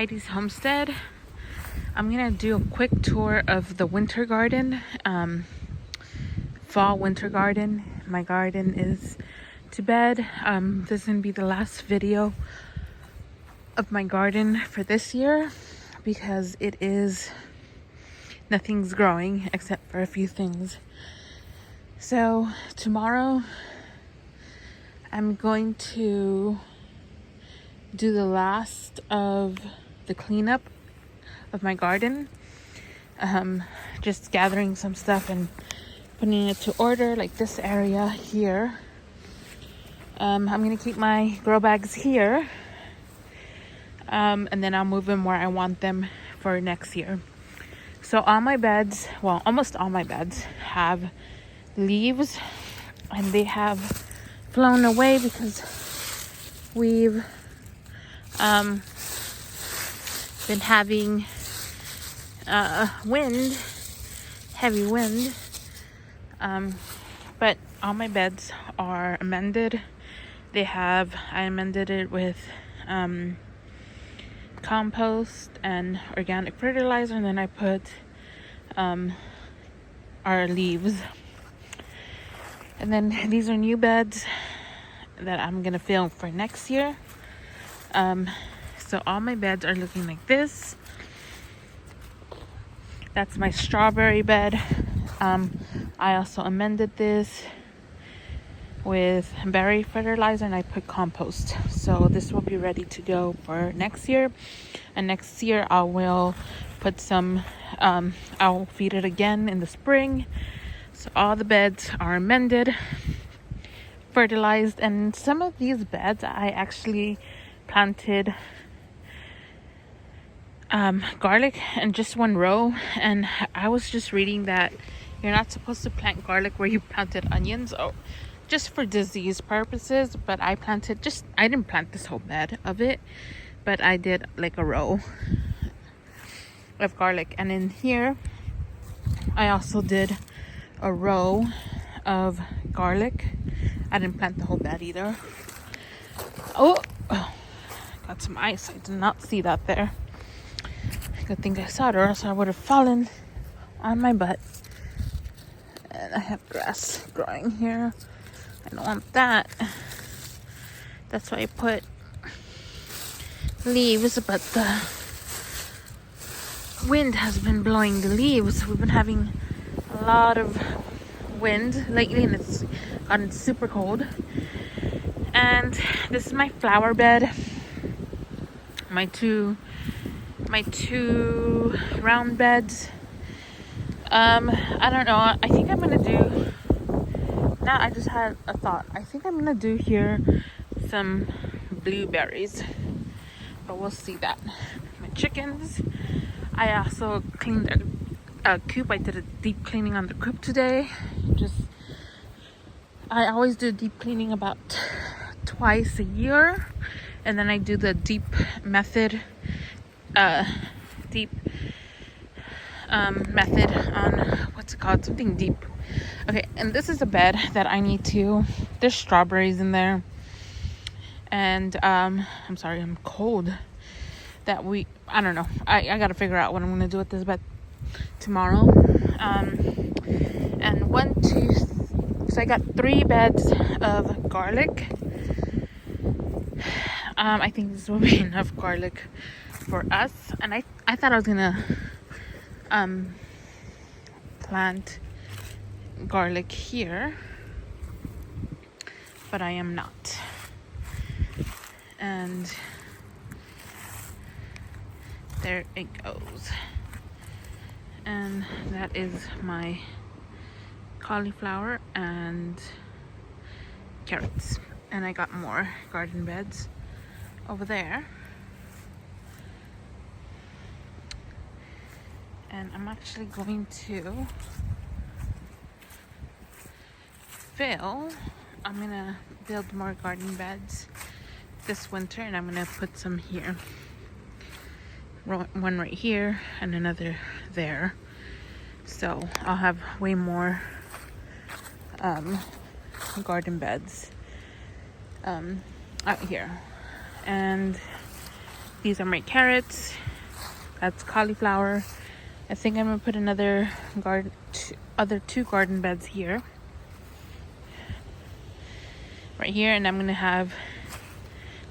Heidi's Homestead. I'm gonna do a quick tour of the winter garden, fall winter garden. My garden is to bed. This is gonna be the last video of my garden for this year because nothing's growing except for a few things. So tomorrow I'm going to do the last of the cleanup of my garden, just gathering some stuff and putting it to order, like this area here. I'm gonna keep my grow bags here, and then I'll move them where I want them for next year. So all my beds, well, almost all my beds have leaves, and they have flown away because we've been having heavy wind, but all my beds are amended. I amended it with compost and organic fertilizer, and then I put our leaves. And then these are new beds that I'm gonna fill for next year. So all my beds are looking like this. That's my strawberry bed. I also amended this with berry fertilizer, and I put compost. So this will be ready to go for next year. And next year I will put some, I'll feed it again in the spring. So all the beds are amended, fertilized, and some of these beds I actually planted garlic in just one row. And I was just reading that you're not supposed to plant garlic where you planted onions, just for disease purposes. But I didn't plant this whole bed of it, but I did like a row of garlic. And in here I also did a row of garlic. I didn't plant the whole bed either. Oh, got some ice. I did not see that there. Good thing I saw it, or else I would have fallen on my butt. And I have grass growing here. I don't want that. That's why I put leaves, but the wind has been blowing the leaves. We've been having a lot of wind lately, and it's gotten super cold. And this is my flower bed. My two round beds. I don't know. I think I'm gonna do. Now I just had a thought. I think I'm gonna do here some blueberries, but we'll see that. My chickens. I also cleaned a coop. I did a deep cleaning on the coop today. I always do deep cleaning about twice a year, and then I do the deep method. Method on what's it called? Something deep. Okay, and this is a bed that I need to. There's strawberries in there, and I'm sorry, I'm cold. I don't know. I gotta figure out what I'm gonna do with this bed tomorrow. And so I got 3 beds of garlic. I think this will be enough garlic for us. And I thought I was gonna plant garlic here, but I am not. And there it goes. And that is my cauliflower and carrots. And I got more garden beds over there. And I'm actually going to I'm gonna build more garden beds this winter, and I'm gonna put some here. One right here and another there. So I'll have way more garden beds out here. And These are my carrots. That's cauliflower. I think I'm gonna put another other two garden beds here, right here, and I'm gonna have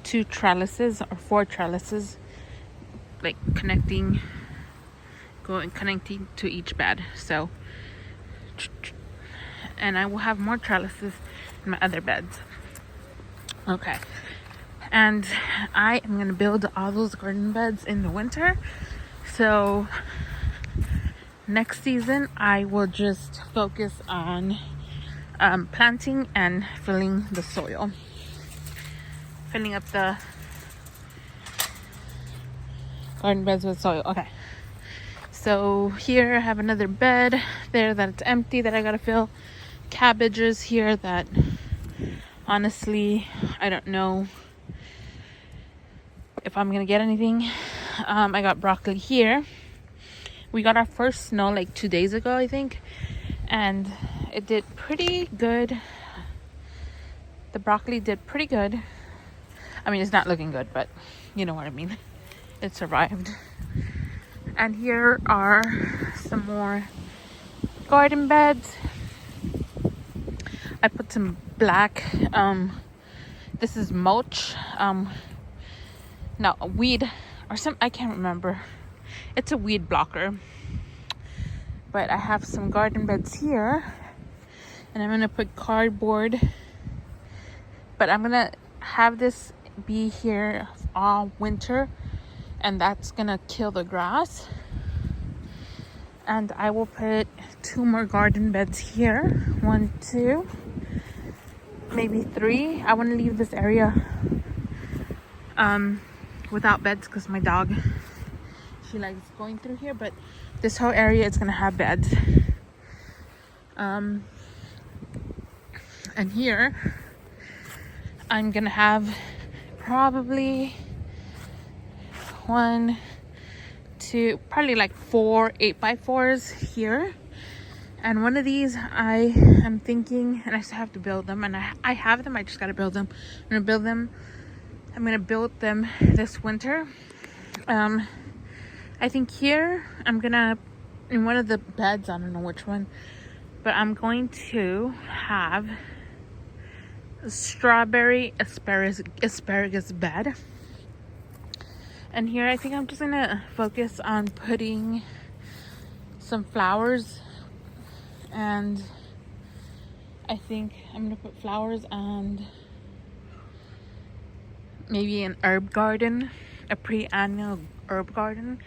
2 trellises or 4 trellises, like connecting to each bed. So, and I will have more trellises in my other beds. Okay, and I am gonna build all those garden beds in the winter. So next season I will just focus on planting and filling the soil, filling up the garden beds with soil. Okay, so here I have another bed there that's empty that I gotta fill. Cabbages here that honestly I don't know if I'm gonna get anything. I got broccoli here. We got our first snow like 2 days ago, I think, and it did pretty good. The broccoli did pretty good. I mean, it's not looking good, but you know what I mean. It survived. And here are some more garden beds. I put some black, this is mulch, no, weed or some, I can't remember. It's a weed blocker. But I have some garden beds here, and I'm gonna put cardboard, but I'm gonna have this be here all winter, and that's gonna kill the grass. And I will put 2 more garden beds here, 1, 2, maybe 3. I want to leave this area without beds because my dog, she likes going through here, but this whole area is gonna have beds. And here I'm gonna have probably 1, 2, probably like 4 8x4s here. And one of these I am thinking, and I still have to build them, and I have them, I just gotta build them. I'm gonna build them this winter. I think here I'm gonna, in one of the beds, I don't know which one, but I'm going to have a strawberry asparagus bed. And here I think I'm just gonna focus on putting some flowers, and I think I'm gonna put flowers and maybe an herb garden, a pre-annual herb garden,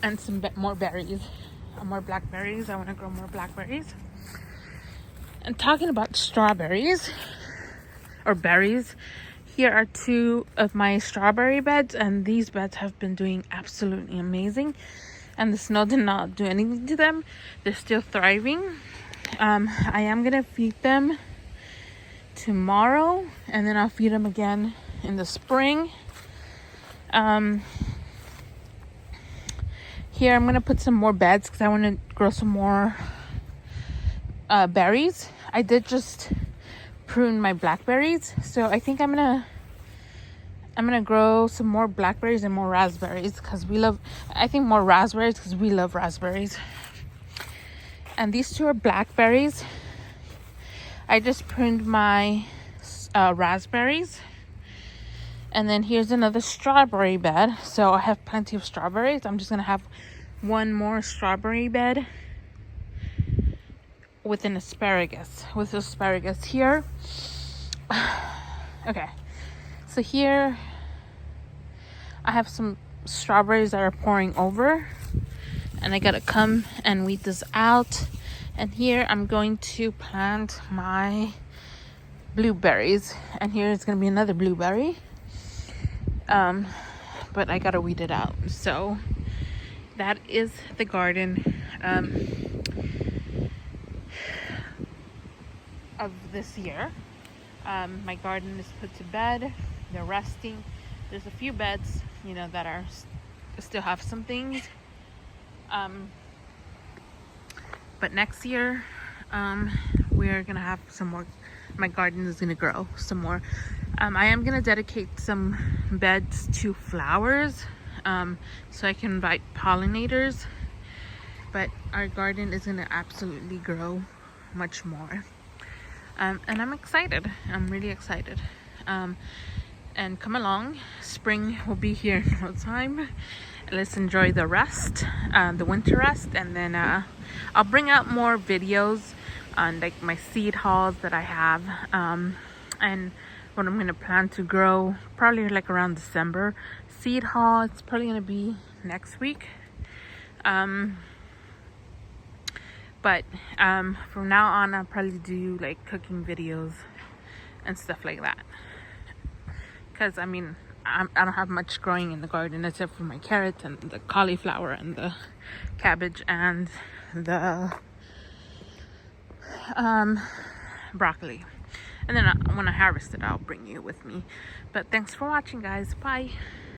and some more berries, more blackberries. I want to grow more blackberries. And talking about strawberries or berries, here are 2 of my strawberry beds, and these beds have been doing absolutely amazing, and the snow did not do anything to them. They're still thriving. I am gonna feed them tomorrow, and then I'll feed them again in the spring. Here I'm gonna put some more beds because I want to grow some more berries. I did just prune my blackberries, so I think I'm gonna grow some more blackberries and more raspberries because we love raspberries. And these 2 are blackberries. I just pruned my raspberries. And then here's another strawberry bed. So I have plenty of strawberries. I'm just gonna have 1 more strawberry bed with an asparagus. Here. Okay. So here I have some strawberries that are pouring over, and I gotta come and weed this out. And here I'm going to plant my blueberries, and here is gonna be another blueberry. But I gotta weed it out. So that is the garden of this year. My garden is put to bed. They're resting. There's a few beds, that are still have some things. But next year, we're gonna have some more. My garden is gonna grow some more. I am gonna dedicate some beds to flowers, so I can invite pollinators, but our garden is gonna absolutely grow much more. And I'm excited. I'm really excited. And come along, spring will be here in no time. Let's enjoy the rest, the winter rest, and then I'll bring out more videos on like my seed hauls that I have, and what I'm gonna plan to grow probably like around December. Seed haul, it's probably gonna be next week. But from now on I'll probably do like cooking videos and stuff like that, because I mean I don't have much growing in the garden except for my carrots and the cauliflower and the cabbage and the broccoli. And then when I harvest it, I'll bring you with me. But thanks for watching, guys. Bye.